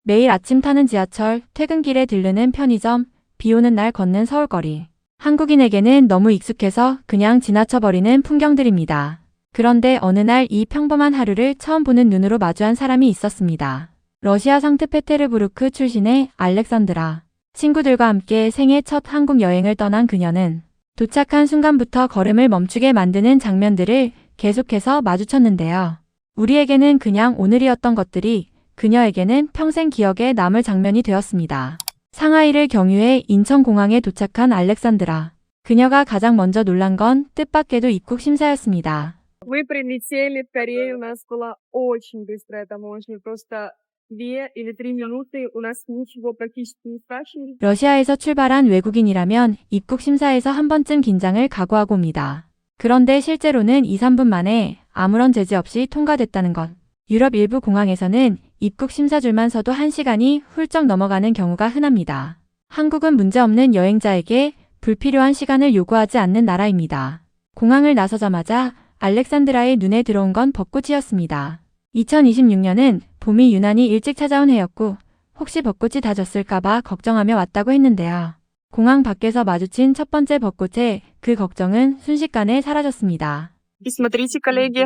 매일 아침 타는 지하철, 퇴근길에 들르는 편의점, 비 오는 날 걷는 서울거리. 한국인에게는 너무 익숙해서 그냥 지나쳐버리는 풍경들입니다. 그런데 어느 날 이 평범한 하루를 처음 보는 눈으로 마주한 사람이 있었습니다. 러시아 상트페테르부르크 출신의 알렉산드라. 친구들과 함께 생애 첫 한국 여행을 떠난 그녀는 도착한 순간부터 걸음을 멈추게 만드는 장면들을 계속해서 마주쳤는데요. 우리에게는 그냥 오늘이었던 것들이 그녀에게는 평생 기억에 남을 장면이 되었습니다. 상하이를 경유해 인천공항에 도착한 알렉산드라. 그녀가 가장 먼저 놀란 건 뜻밖에도 입국 심사였습니다. Мы прилетели в Корею, у нас была очень быстрая таможня, просто 2 или 3 минуты, у нас ничего практически не спрашивали. 러시아에서 출발한 외국인이라면 입국 심사에서 한 번쯤 긴장을 각오하고 옵니다. 그런데 실제로는 2, 3분 만에 아무런 제재 없이 통과됐다는 것. 유럽 일부 공항에서는 입국 심사줄만 서도 1시간이 훌쩍 넘어가는 경우가 흔합니다. 한국은 문제없는 여행자에게 불필요한 시간을 요구하지 않는 나라입니다. 공항을 나서자마자 알렉산드라의 눈에 들어온 건 벚꽃이었습니다. 2026년은 봄이 유난히 일찍 찾아온 해였고 혹시 벚꽃이 다 졌을까봐 걱정하며 왔다고 했는데요. 공항 밖에서 마주친 첫 번째 벚꽃에 그 걱정은 순식간에 사라졌습니다. И смотрите, коллеги,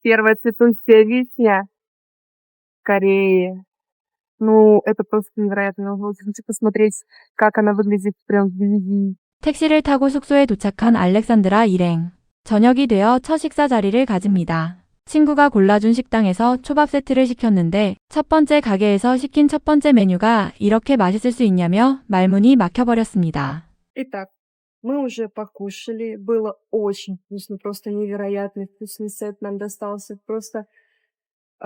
первая цветущая вишня в Корее. Ну, это просто невероятно. Вы хотите посмотреть, как она выглядит прям вблизи. 택시를 타고 숙소에 도착한 알렉산드라 일행. 저녁이 되어 첫 식사 자리를 가집니다. 친구가 골라준 식당에서 초밥 세트를 시켰는데 첫 번째 가게에서 시킨 첫 번째 메뉴가 이렇게 맛있을 수 있냐며 말문이 막혀버렸습니다. Итак, мы уже покушали, было очень вкусно, просто невероятно вкусный сет нам достался. Просто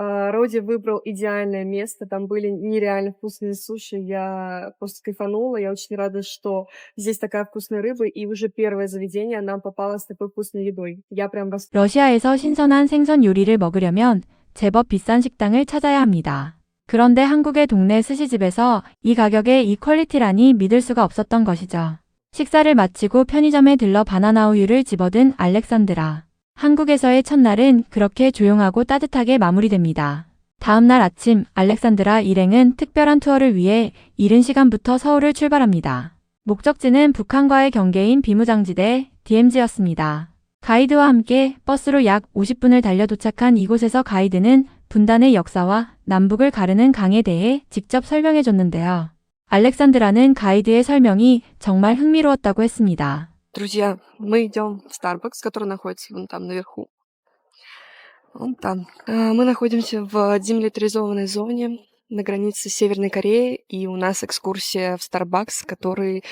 Роди выбрал идеальное место, там были нереально вкусные суши, я просто кайфанула, я очень рада, что здесь такая вкусная рыба, и уже первое заведение нам попало с такой вкусной едой. Я прям 러시아에서 신선한 생선 요리를 먹으려면 제법 비싼 식당을 찾아야 합니다. 그런데 한국의 동네 스시집에서 이 가격에 이 퀄리티라니 믿을 수가 없었던 것이죠. 식사를 마치고 편의점에 들러 바나나 우유를 집어든 알렉산드라. 한국에서의 첫날은 그렇게 조용하고 따뜻하게 마무리됩니다. 다음날 아침 알렉산드라 일행은 특별한 투어를 위해 이른 시간부터 서울을 출발합니다. 목적지는 북한과의 경계인 비무장지대 DMZ였습니다. 가이드와 함께 버스로 약 50분을 달려 도착한 이곳에서 가이드는 분단의 역사와 남북을 가르는 강에 대해 직접 설명해 줬는데요. 알렉산드라는 가이드의 설명이 정말 흥미로웠다고 했습니다. Друзья, мы идем в Starbucks, который находится вон там наверху. Вон там. Мы находимся в демилитаризованной зоне на границе с Северной Кореей, и у нас экскурсия в Starbucks, который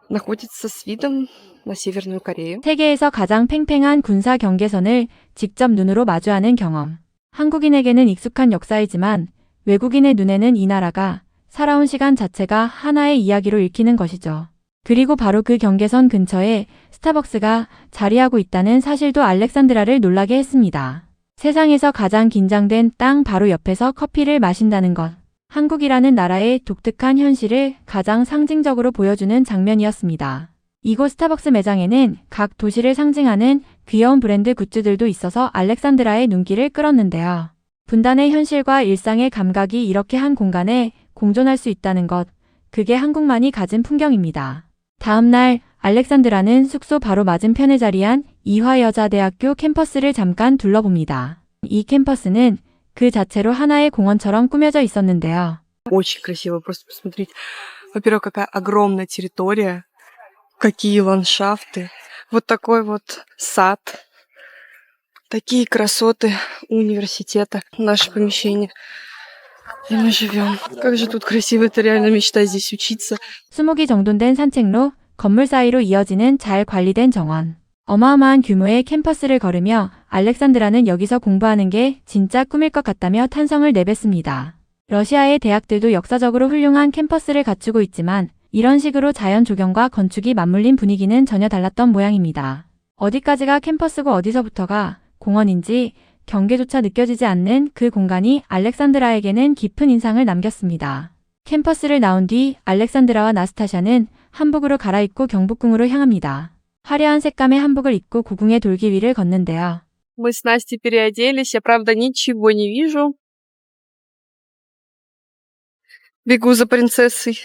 находится с видом на Северную Корею. 세계에서 가장 팽팽한 군사 경계선을 직접 눈으로 마주하는 경험. 한국인에게는 익숙한 역사이지만 외국인의 눈에는 이 나라가 살아온 시간 자체가 하나의 이야기로 읽히는 것이죠. 그리고 바로 그 경계선 근처에 스타벅스가 자리하고 있다는 사실도 알렉산드라를 놀라게 했습니다. 세상에서 가장 긴장된 땅 바로 옆에서 커피를 마신다는 것. 한국이라는 나라의 독특한 현실을 가장 상징적으로 보여주는 장면이었습니다. 이곳 스타벅스 매장에는 각 도시를 상징하는 귀여운 브랜드 굿즈들도 있어서 알렉산드라의 눈길을 끌었는데요. 분단의 현실과 일상의 감각이 이렇게 한 공간에 공존할 수 있다는 것, 그게 한국만이 가진 풍경입니다. 다음날 알렉산드라는 숙소 바로 맞은편에 자리한 이화여자대학교 캠퍼스를 잠깐 둘러봅니다. 이 캠퍼스는 그 자체로 하나의 공원처럼 꾸며져 있었는데요. Очень красиво, просто посмотрите. Во-первых, какая огромная территория, какие ландшафты, вот такой вот сад, такие красоты университета, наше помещение. И мы живем. Как же тут красиво, это реально мечта здесь учиться. 20기 정돈 된 산책로, 건물 사이로 이어지는 잘 관리된 정원. 어마어마한 규모의 캠퍼스를 걸으며 알렉산드라는 여기서 공부하는 게 진짜 꿈일 것 같다며 탄성을 내뱉습니다. 러시아의 대학들도 역사적으로 훌륭한 캠퍼스를 갖추고 있지만 이런 식으로 자연 조경과 건축이 맞물린 분위기는 전혀 달랐던 모양입니다. 어디까지가 캠퍼스고 어디서부터가 공원인지 경계조차 느껴지지 않는 그 공간이 알렉산드라에게는 깊은 인상을 남겼습니다. 캠퍼스를 나온 뒤 알렉산드라와 나스타샤는 한복으로 갈아입고 경복궁으로 향합니다. 화려한 색감의 한복을 입고 고궁의 돌기 위를 걷는데요. Мы с Настей переоделись, я правда ничего не вижу. Бегу за принцессой.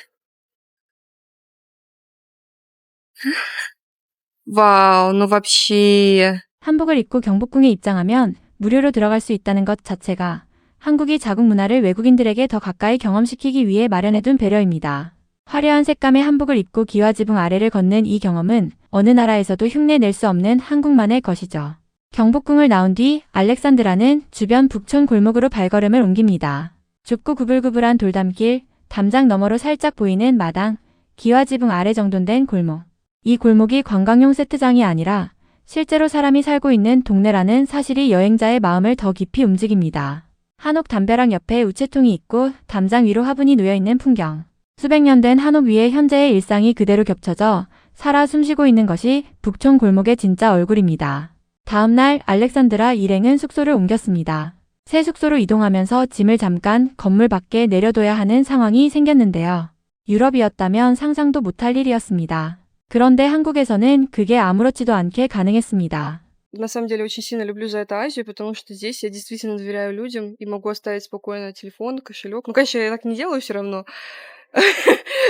Вау, ну вообще. 한복을 입고 경복궁에 입장하면 무료로 들어갈 수 있다는 것 자체가 한국이 자국 문화를 외국인들에게 더 가까이 경험시키기 위해 마련해둔 배려입니다. 화려한 색감의 한복을 입고 기와지붕 아래를 걷는 이 경험은 어느 나라에서도 흉내 낼 수 없는 한국만의 것이죠. 경복궁을 나온 뒤 알렉산드라는 주변 북촌 골목으로 발걸음을 옮깁니다. 좁고 구불구불한 돌담길, 담장 너머로 살짝 보이는 마당, 기와지붕 아래 정돈된 골목. 이 골목이 관광용 세트장이 아니라 실제로 사람이 살고 있는 동네라는 사실이 여행자의 마음을 더 깊이 움직입니다. 한옥 담벼락 옆에 우체통이 있고 담장 위로 화분이 놓여있는 풍경. 수백 년 된 한옥 위에 현재의 일상이 그대로 겹쳐져 살아 숨쉬고 있는 것이 북촌 골목의 진짜 얼굴입니다. 다음날 알렉산드라 일행은 숙소를 옮겼습니다. 새 숙소로 이동하면서 짐을 잠깐 건물 밖에 내려둬야 하는 상황이 생겼는데요. 유럽이었다면 상상도 못할 일이었습니다. 그런데 한국에서는 그게 아무렇지도 않게 가능했습니다. На самом деле очень сильно люблю за это Азию, потому что здесь я действительно доверяю людям и могу оставить спокойно телефон, кошелек. Ну, конечно, я так не делаю все равно.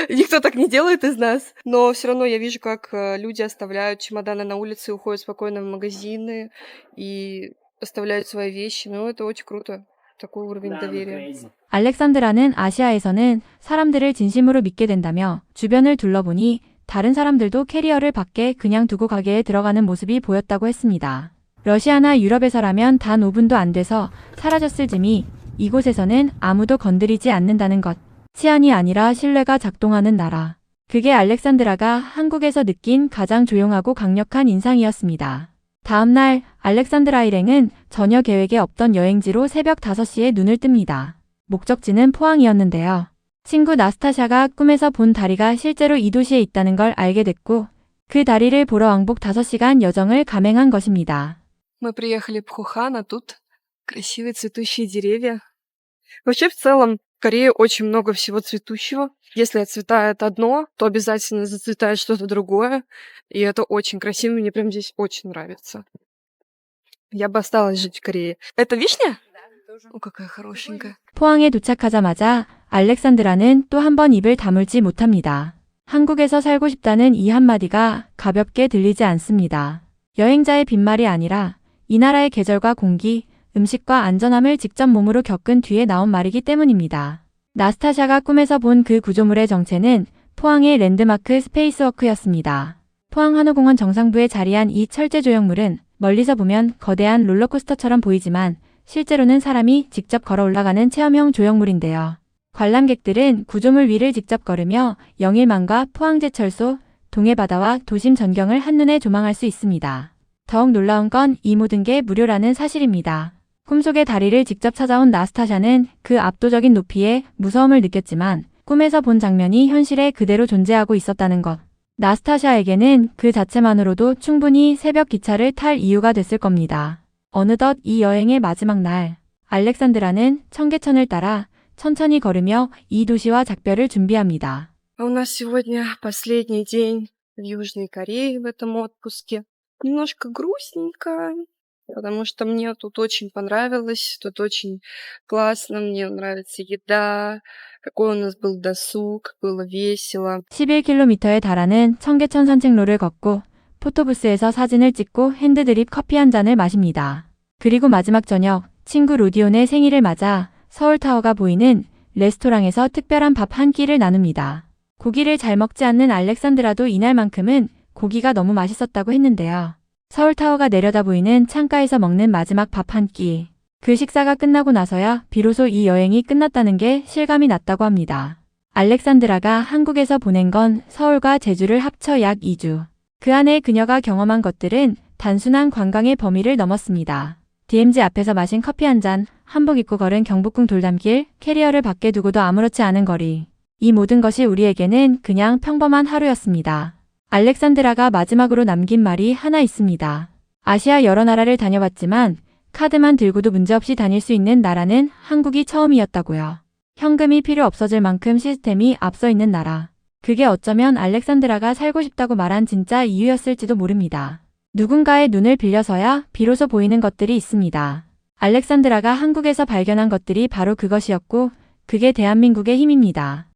Никто так не делает из нас. Но все равно я вижу, как люди оставляют чемоданы на улице, уходят спокойно в магазины и оставляют свои вещи. Ну, это очень круто. Такой уровень доверия. 알렉산드라는 아시아에서는 사람들을 진심으로 믿게 된다며 주변을 둘러보니 다른 사람들도 캐리어를 밖에 그냥 두고 가게에 들어가는 모습이 보였다고 했습니다. 러시아나 유럽에서라면 단 5분도 안 돼서 사라졌을 짐이 이곳에서는 아무도 건드리지 않는다는 것. 치안이 아니라 신뢰가 작동하는 나라. 그게 알렉산드라가 한국에서 느낀 가장 조용하고 강력한 인상이었습니다. 다음날 알렉산드라 일행은 전혀 계획에 없던 여행지로 새벽 5시에 눈을 뜹니다. 목적지는 포항이었는데요. 친구 나스타샤가 꿈에서 본 다리가 실제로 이 도시에 있다는 걸 알게 됐고 그 다리를 보러 왕복 5시간 여정을 감행한 것입니다. Мы приехали в Пхохан, а тут красивые цветущие деревья. Вообще, в целом, в Корее очень много всего цветущего. Если отцветает одно, то обязательно зацветает что-то другое. И это очень красиво, мне прям здесь очень нравится. Я бы осталась жить в Корее. Это вишня? О, какая хорошенькая. 포항에 도착하자마자 알렉산드라는 또 한 번 입을 다물지 못합니다. 한국에서 살고 싶다는 이 한마디가 가볍게 들리지 않습니다. 여행자의 빈말이 아니라 이 나라의 계절과 공기, 음식과 안전함을 직접 몸으로 겪은 뒤에 나온 말이기 때문입니다. 나스타샤가 꿈에서 본 그 구조물의 정체는 포항의 랜드마크 스페이스워크였습니다. 포항 한우공원 정상부에 자리한 이 철제 조형물은 멀리서 보면 거대한 롤러코스터처럼 보이지만 실제로는 사람이 직접 걸어 올라가는 체험형 조형물인데요. 관람객들은 구조물 위를 직접 걸으며 영일만과 포항제철소, 동해바다와 도심 전경을 한눈에 조망할 수 있습니다. 더욱 놀라운 건 이 모든 게 무료라는 사실입니다. 꿈속의 다리를 직접 찾아온 나스타샤는 그 압도적인 높이에 무서움을 느꼈지만 꿈에서 본 장면이 현실에 그대로 존재하고 있었다는 것. 나스타샤에게는 그 자체만으로도 충분히 새벽 기차를 탈 이유가 됐을 겁니다. 어느덧 이 여행의 마지막 날, 알렉산드라는 청계천을 따라 천천히 걸으며 이 도시와 작별을 준비합니다. А у нас сегодня последний день в Южной Корее в этом отпуске. Немножко грустненько, потому что мне тут очень понравилось, тут очень классно, мне нравится еда, какой у нас был досуг, было весело. 11km에 달하는 청계천 산책로를 걷고 포토부스에서 사진을 찍고 핸드드립 커피 한 잔을 마십니다. 그리고 마지막 저녁, 친구 로디온의 생일을 맞아 서울타워가 보이는 레스토랑에서 특별한 밥 한 끼를 나눕니다. 고기를 잘 먹지 않는 알렉산드라도 이날만큼은 고기가 너무 맛있었다고 했는데요. 서울타워가 내려다 보이는 창가에서 먹는 마지막 밥 한 끼. 그 식사가 끝나고 나서야 비로소 이 여행이 끝났다는 게 실감이 났다고 합니다. 알렉산드라가 한국에서 보낸 건 서울과 제주를 합쳐 약 2주. 그 안에 그녀가 경험한 것들은 단순한 관광의 범위를 넘었습니다. DMZ 앞에서 마신 커피 한 잔, 한복 입고 걸은 경복궁 돌담길, 캐리어를 밖에 두고도 아무렇지 않은 거리. 이 모든 것이 우리에게는 그냥 평범한 하루였습니다. 알렉산드라가 마지막으로 남긴 말이 하나 있습니다. 아시아 여러 나라를 다녀봤지만 카드만 들고도 문제없이 다닐 수 있는 나라는 한국이 처음이었다고요. 현금이 필요 없어질 만큼 시스템이 앞서 있는 나라. 그게 어쩌면 알렉산드라가 살고 싶다고 말한 진짜 이유였을지도 모릅니다. 누군가의 눈을 빌려서야 비로소 보이는 것들이 있습니다. 알렉산드라가 한국에서 발견한 것들이 바로 그것이었고 그게 대한민국의 힘입니다.